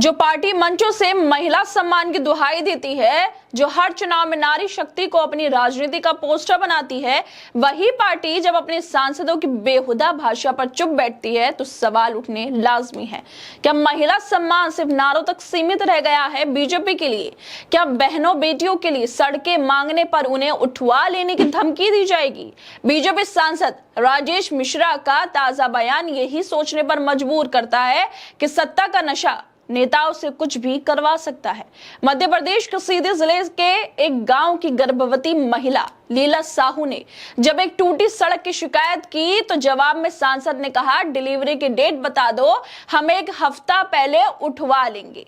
जो पार्टी मंचों से महिला सम्मान की दुहाई देती है, जो हर चुनाव में नारी शक्ति को अपनी राजनीति का पोस्टर बनाती है, वही पार्टी जब अपने सांसदों की बेहुदा भाषा पर चुप बैठती है तो सवाल उठने लाजमी है। क्या महिला सम्मान सिर्फ नारों तक सीमित रह गया है बीजेपी के लिए? क्या बहनों बेटियों के लिए सड़कें मांगने पर उन्हें उठवा लेने की धमकी दी जाएगी? बीजेपी सांसद राजेश मिश्रा का ताजा बयान यही सोचने पर मजबूर करता है कि सत्ता का नशा नेताओं से कुछ भी करवा सकता है। मध्य प्रदेश के सीधे जिले के एक गांव की गर्भवती महिला लीला साहू ने जब एक टूटी सड़क की शिकायत की तो जवाब में सांसद ने कहा, डिलीवरी की डेट बता दो, हम एक हफ्ता पहले उठवा लेंगे।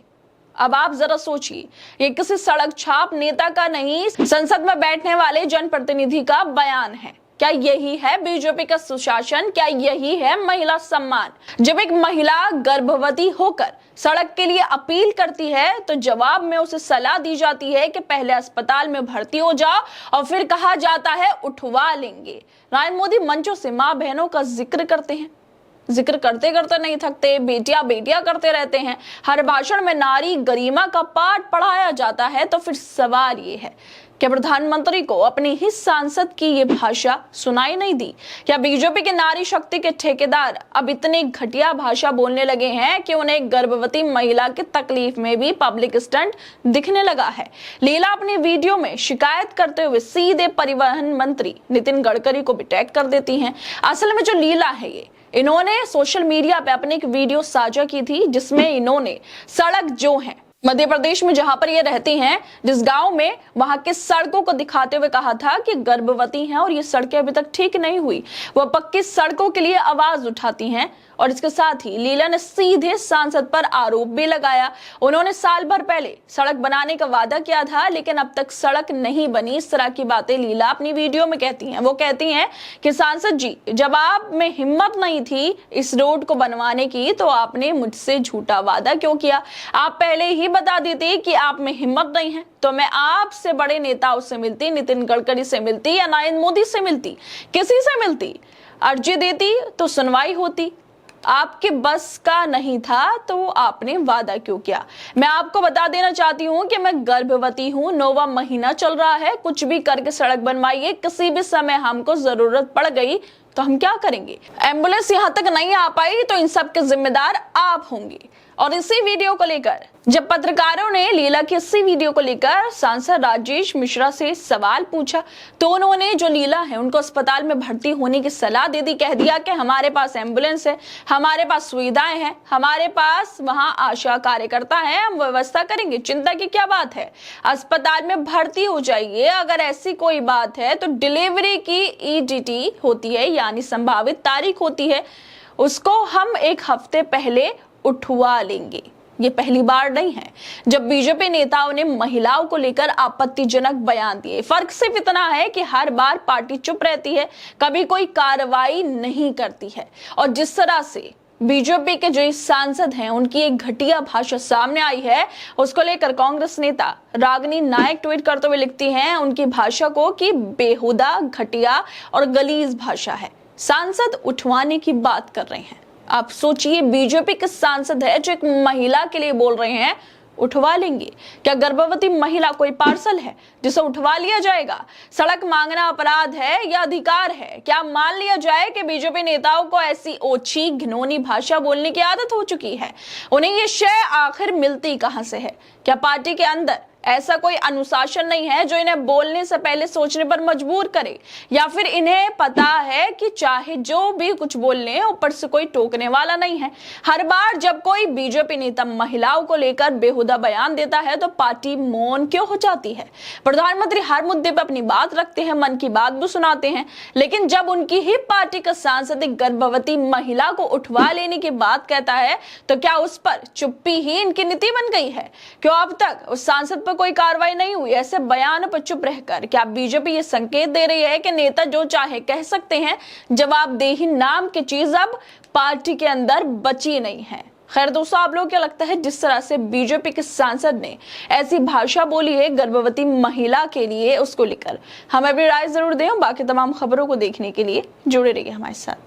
अब आप जरा सोचिए, ये किसी सड़क छाप नेता का नहीं, संसद में बैठने वाले जनप्रतिनिधि का बयान है। क्या यही है बीजेपी का सुशासन? क्या यही है महिला सम्मान? जब एक महिला गर्भवती होकर सड़क के लिए अपील करती है तो जवाब में उसे सलाह दी जाती है कि पहले अस्पताल में भर्ती हो जाओ और फिर कहा जाता है उठवा लेंगे। नरेंद्र मोदी मंचों से मां बहनों का जिक्र करते हैं, जिक्र करते करते नहीं थकते, बेटियां बेटियां करते रहते हैं। हर भाषण में नारी गरिमा का पाठ पढ़ाया जाता है। तो फिर सवाल ये है, क्या प्रधानमंत्री को अपनी ही सांसद की ये भाषा सुनाई नहीं दी? क्या बीजेपी के नारी शक्ति के ठेकेदार अब इतनी घटिया भाषा बोलने लगे हैं कि उन्हें गर्भवती महिला की तकलीफ में भी पब्लिक स्टंट दिखने लगा है? लीला अपनी वीडियो में शिकायत करते हुए सीधे परिवहन मंत्री नितिन गडकरी को भी टैग कर देती हैं। असल में जो लीला है, इन्होंने सोशल मीडिया पे अपनी एक वीडियो साझा की थी जिसमें इन्होंने सड़क जो है मध्य प्रदेश में जहां पर ये रहती हैं, जिस गांव में, वहां के सड़कों को दिखाते हुए कहा था कि गर्भवती हैं और ये सड़कें अभी तक ठीक नहीं हुई। वह पक्की सड़कों के लिए आवाज उठाती हैं। और इसके साथ ही लीला ने सीधे सांसद पर आरोप भी लगाया। उन्होंने साल भर पहले सड़क बनाने का वादा किया था, लेकिन अब तक सड़क नहीं बनी। इस तरह की बातें लीला अपनी वीडियो में कहती हैं। वो कहती हैं कि सांसद जी, जब आप में हिम्मत नहीं थी इस रोड को बनवाने की तो आपने मुझसे झूठा वादा क्यों किया? आप पहले ही बता देते कि आप में हिम्मत नहीं है तो मैं आपसे बड़े नेताओं से मिलती, नितिन गडकरी से मिलती या नरेंद्र मोदी से मिलती, किसी से मिलती, अर्जी देती तो सुनवाई होती। आपके बस का नहीं था तो आपने वादा क्यों किया? मैं आपको बता देना चाहती हूं कि मैं गर्भवती हूं, 9वां महीना चल रहा है। कुछ भी करके सड़क बनवाइए। किसी भी समय हमको जरूरत पड़ गई तो हम क्या करेंगे? एम्बुलेंस यहां तक नहीं आ पाई तो इन सब के जिम्मेदार आप होंगे। और इसी वीडियो को लेकर जब पत्रकारों ने लीला की इसी वीडियो को लेकर सांसद राजेश मिश्रा से सवाल पूछा तो उन्होंने जो लीला है उनको अस्पताल में भर्ती होने की सलाह दे दी। कह दिया कि हमारे पास एम्बुलेंस है, हमारे पास सुविधाएं हैं, हमारे पास वहां आशा कार्यकर्ता है, हम व्यवस्था करेंगे, चिंता की क्या बात है, अस्पताल में भर्ती हो जाइए। अगर ऐसी कोई बात है तो डिलीवरी की EDT होती है, यानी संभावित तारीख होती है, उसको हम एक हफ्ते पहले उठवा लेंगे। ये पहली बार नहीं है जब बीजेपी नेताओं ने महिलाओं को लेकर आपत्तिजनक बयान दिए। फर्क सिर्फ इतना है कि हर बार पार्टी चुप रहती है, कभी कोई कार्रवाई नहीं करती है। और जिस तरह से बीजेपी के जो सांसद हैं उनकी एक घटिया भाषा सामने आई है, उसको लेकर कांग्रेस नेता रागिनी नायक ट्वीट करते हुए लिखती हैं उनकी भाषा को कि बेहुदा, घटिया और गलीज भाषा है। सांसद उठवाने की बात कर रहे हैं। आप सोचिए, बीजेपी के सांसद है जो एक महिला के लिए बोल रहे हैं उठवा लेंगे। क्या गर्भवती महिला कोई पार्सल है जिसे उठवा लिया जाएगा? सड़क मांगना अपराध है या अधिकार है? क्या मान लिया जाए कि बीजेपी नेताओं को ऐसी ओछी घिनौनी भाषा बोलने की आदत हो चुकी है? उन्हें ये शय आखिर मिलती कहां से है? क्या पार्टी के अंदर ऐसा कोई अनुशासन नहीं है जो इन्हें बोलने से पहले सोचने पर मजबूर करे? या फिर इन्हें पता है कि चाहे जो भी कुछ बोल ले ऊपर से कोई टोकने वाला नहीं है? हर बार जब कोई बीजेपी नेता महिलाओं को लेकर बेहुदा बयान देता है तो पार्टी मौन क्यों हो जाती है? प्रधानमंत्री हर मुद्दे पर अपनी बात रखते हैं, मन की बात भी सुनाते हैं, लेकिन जब उनकी ही पार्टी का सांसद एक गर्भवती महिला को उठवा लेने की बात कहता है तो क्या उस पर चुप्पी ही इनकी नीति बन गई है? क्यों अब तक उस सांसद पर कोई कार्रवाई नहीं हुई? ऐसे बयानों पर चुप रहकर क्या बीजेपी ये संकेत दे रही है कि नेता जो चाहे कह सकते हैं? जवाबदेही नाम की चीज अब पार्टी के अंदर बची नहीं है। खैर दोस्तों, आप लोगों को क्या लगता है जिस तरह से बीजेपी के सांसद ने ऐसी भाषा बोली है गर्भवती महिला के लिए, उसको लेकर हमें अपनी राय जरूर दें। बाकी तमाम खबरों को देखने के लिए जुड़े रहिए हमारे साथ।